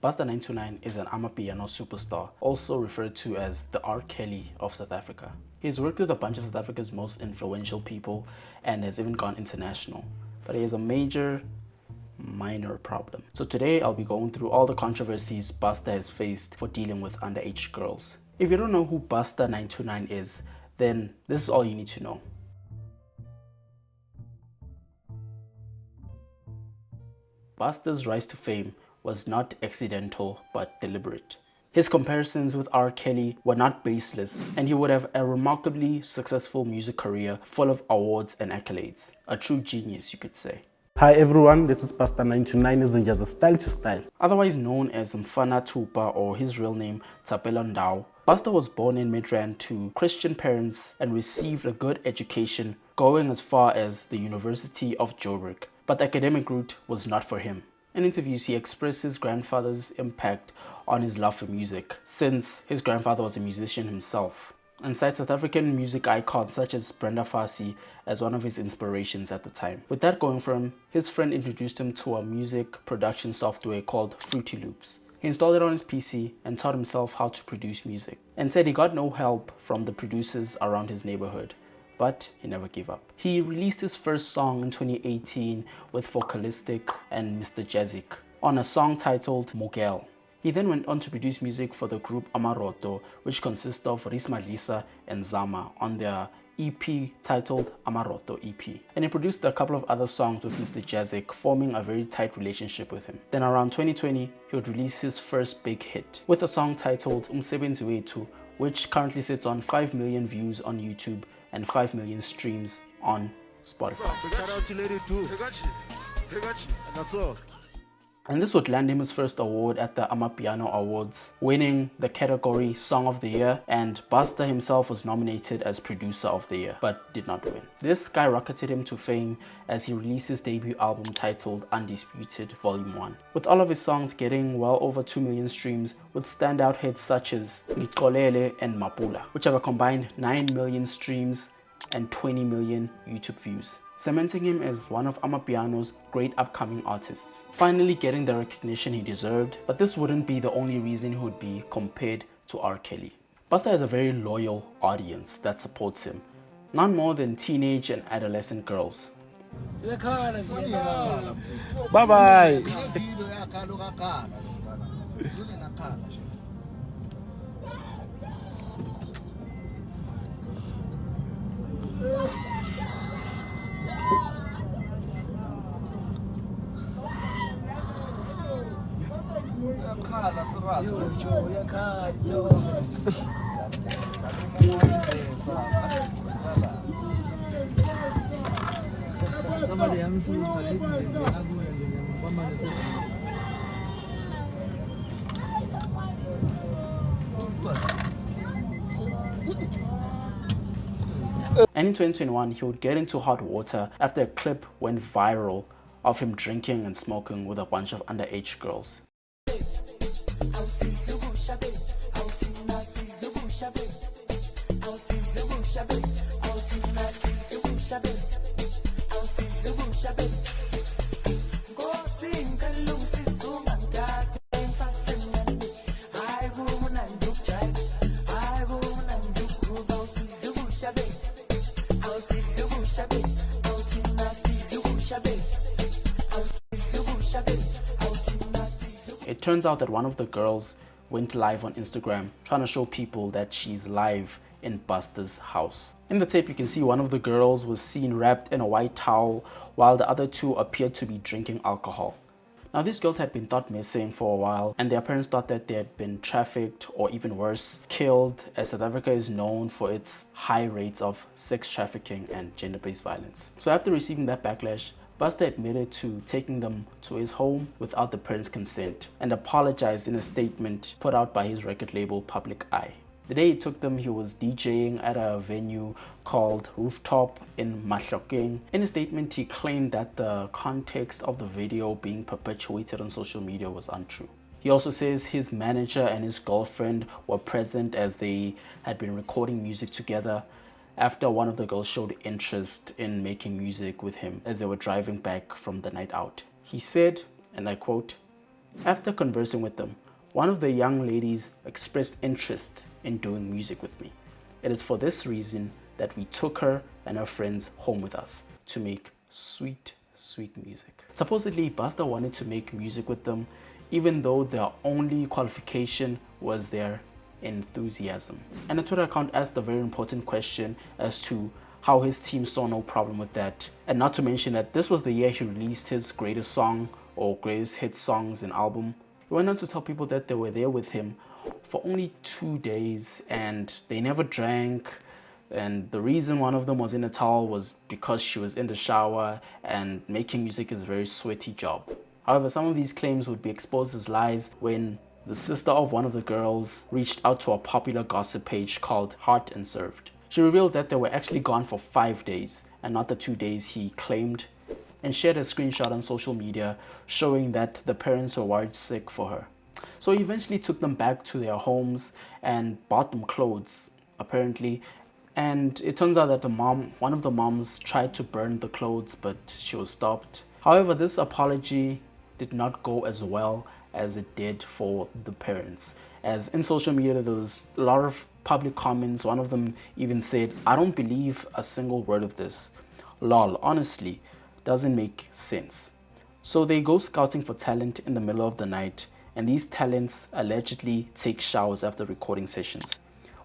Busta 929 is an Amapiano superstar, also referred to as the R. Kelly of South Africa. He's worked with a bunch of South Africa's most influential people and has even gone international. But he has a minor problem. So today I'll be going through all the controversies Busta has faced for dealing with underage girls. If you don't know who Busta 929 is, then this is all you need to know. Busta's rise to fame was not accidental but deliberate. His comparisons with R. Kelly were not baseless, and he would have a remarkably successful music career full of awards and accolades. A true genius, you could say. Hi everyone, this is Busta 929 is just a style to style. Otherwise known as Mfana Tupa, or his real name Paballo Noko, Busta was born in Midrand to Christian parents and received a good education, going as far as the University of Joburg. But the academic route was not for him. In interviews, he expressed his grandfather's impact on his love for music, since his grandfather was a musician himself, and cites South African music icons such as Brenda Fassie as one of his inspirations at the time. With that going for him, his friend introduced him to a music production software called Fruity Loops. He installed it on his PC and taught himself how to produce music, and said he got no help from the producers around his neighborhood. But he never gave up. He released his first song in 2018 with Vocalistic and Mr. Jazik on a song titled Mugel. He then went on to produce music for the group Amaroto, which consists of Ris Madlisa and Zama, on their EP titled Amaroto EP. And he produced a couple of other songs with Mr. Jazik, forming a very tight relationship with him. Then around 2020, he would release his first big hit with a song titled Umsebenzi Wethu, which currently sits on 5 million views on YouTube and 5 million streams on Spotify. And this would land him his first award at the Amapiano Awards, winning the category Song of the Year, and Busta himself was nominated as Producer of the Year, but did not win. This skyrocketed him to fame as he released his debut album titled Undisputed Volume 1, with all of his songs getting well over 2 million streams, with standout hits such as Ngikolele and Mapula, which have a combined 9 million streams and 20 million YouTube views, cementing him as one of Amapiano's great upcoming artists, finally getting the recognition he deserved. But this wouldn't be the only reason he would be compared to R. Kelly. Busta has a very loyal audience that supports him, none more than teenage and adolescent girls. Bye-bye! And in 2021, he would get into hot water after a clip went viral of him drinking and smoking with a bunch of underage girls. It turns out that one of the girls went live on Instagram trying to show people that she's live in Busta's house. In the tape, you can see one of the girls was seen wrapped in a white towel while the other two appeared to be drinking alcohol. Now, these girls had been thought missing for a while, and their parents thought that they had been trafficked or even worse, killed, as South Africa is known for its high rates of sex trafficking and gender-based violence. So after receiving that backlash, Busta admitted to taking them to his home without the parents' consent and apologized in a statement put out by his record label Public Eye. The day he took them, he was DJing at a venue called Rooftop in Mahlokeng. In a statement, he claimed that the context of the video being perpetuated on social media was untrue. He also says his manager and his girlfriend were present as they had been recording music together after one of the girls showed interest in making music with him as they were driving back from the night out. He said, and I quote, After conversing with them, one of the young ladies expressed interest in doing music with me. It is for this reason that we took her and her friends home with us to make sweet, sweet music. Supposedly, Busta wanted to make music with them, even though their only qualification was their enthusiasm. And the Twitter account asked a very important question as to how his team saw no problem with that. And not to mention that this was the year he released his greatest song or greatest hit songs and album. He went on to tell people that they were there with him for only 2 days and they never drank. And the reason one of them was in a towel was because she was in the shower, and making music is a very sweaty job. However, some of these claims would be exposed as lies when the sister of one of the girls reached out to a popular gossip page called Heart and Served. She revealed that they were actually gone for 5 days and not the 2 days he claimed, and shared a screenshot on social media showing that the parents were worried sick for her. So he eventually took them back to their homes and bought them clothes, apparently. And it turns out that one of the moms tried to burn the clothes, but she was stopped. However, this apology did not go as well as it did for the parents. As in social media, there was a lot of public comments. One of them even said, "I don't believe a single word of this. Lol, honestly, doesn't make sense." So they go scouting for talent in the middle of the night, and these talents allegedly take showers after recording sessions.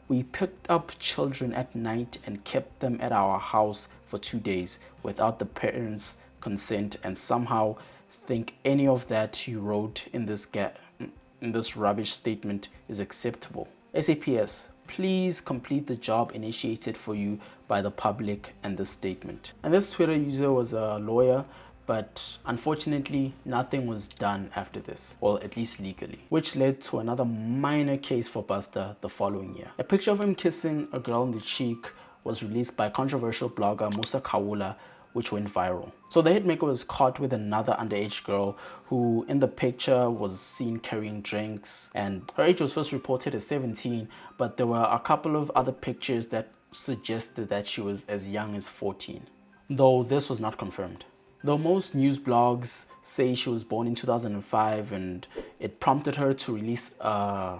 We picked up children at night and kept them at our house for 2 days without the parents' consent, and somehow think any of that you wrote in this rubbish statement is acceptable. SAPS, please complete the job initiated for you by the public and this statement. And this Twitter user was a lawyer, but unfortunately nothing was done after this, well, at least legally, which led to another minor case for Busta the following year. A picture of him kissing a girl on the cheek was released by controversial blogger Musa Khawula, which went viral. So the hitmaker was caught with another underage girl who in the picture was seen carrying drinks, and her age was first reported as 17, but there were a couple of other pictures that suggested that she was as young as 14, though this was not confirmed. Though most news blogs say she was born in 2005, and it prompted her to release I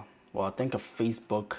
think a Facebook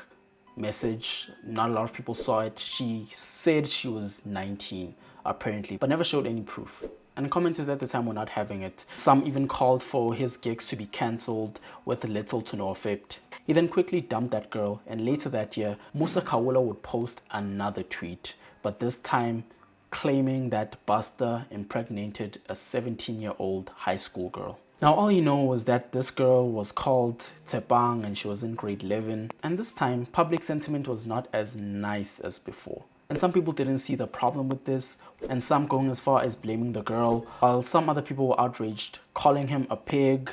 message. Not a lot of people saw it. She said she was 19 apparently, but never showed any proof. And commenters at the time were not having it. Some even called for his gigs to be cancelled with little to no effect. He then quickly dumped that girl, and later that year, Musa Khawula would post another tweet, but this time claiming that Busta impregnated a 17-year-old high school girl. Now all you know was that this girl was called Tepang and she was in grade 11, and this time public sentiment was not as nice as before. And some people didn't see the problem with this, and some going as far as blaming the girl, while some other people were outraged, calling him a pig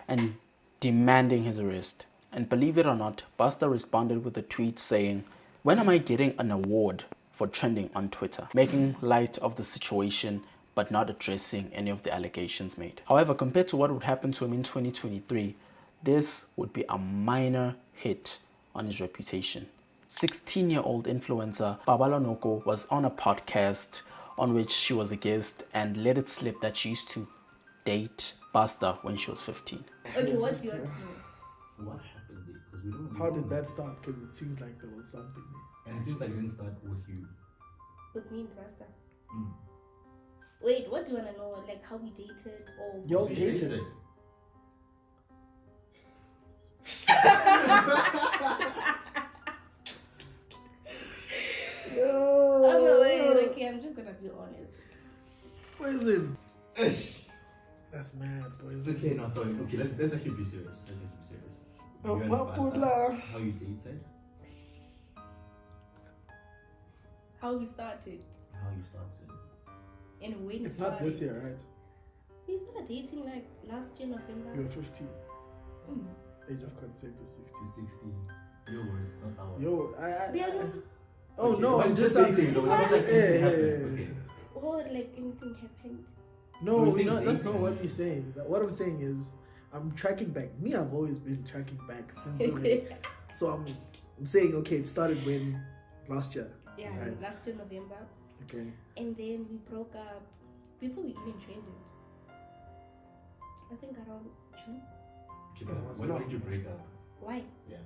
and demanding his arrest. And believe it or not, Busta responded with a tweet saying, "When am I getting an award for trending on Twitter?" making light of the situation but not addressing any of the allegations made. However, compared to what would happen to him in 2023, this would be a minor hit on his reputation. 16-year-old influencer Paballo Noko was on a podcast on which she was a guest and let it slip that she used to date Busta when she was 15. Okay, what do you want to know? What happened there? Because we don't really How know. did that start? Because it seems like there was something there. And it seems like it didn't start with you. With me and Busta. Mm. Wait, what do you want to know? Like how we dated or... Y'all We dated? Yo. Oh, wait, okay, I'm just gonna be honest. What is it? That's mad, boys. It's okay, no, sorry. Okay, let's actually be serious. Let's actually be serious. Oh, You and Papula. Busta, how you dated? How we started How you started? and when we It's not started. this year, right? We started dating like last year, November. You were 15. Mm. Age of consent was 16. To 16. Your words, not ours. Yo, They are not... Oh Okay, no, but I'm it's just dating though. It's not like anything happened. Okay. Oh, like anything happened. No, We're saying that's dating. not what we're saying. What I'm saying is, I'm tracking back. Me, I've always been tracking back since. Okay. So I'm saying, okay, it started when last year. Yeah, Right. last year, November. Okay. And then we broke up before we even trended. I think around June. Okay, but It was why not. did you break up? Why? Yeah.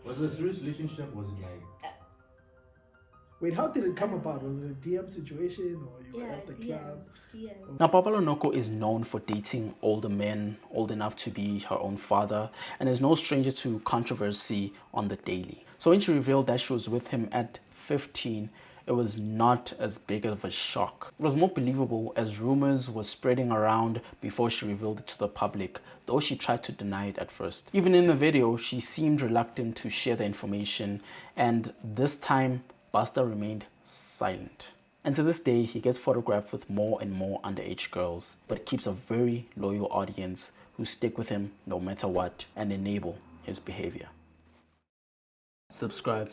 Was it a serious relationship? Was it like? Wait, how did it come about? Was it a DM situation or you were Yeah, at the club? DMs. Now, Paballo Noko is known for dating older men, old enough to be her own father, and is no stranger to controversy on the daily. So when she revealed that she was with him at 15, it was not as big of a shock. It was more believable as rumors were spreading around before she revealed it to the public, though she tried to deny it at first. Even in the video, she seemed reluctant to share the information, and this time, Busta remained silent. And to this day, he gets photographed with more and more underage girls, but keeps a very loyal audience who stick with him no matter what and enable his behavior. Subscribe.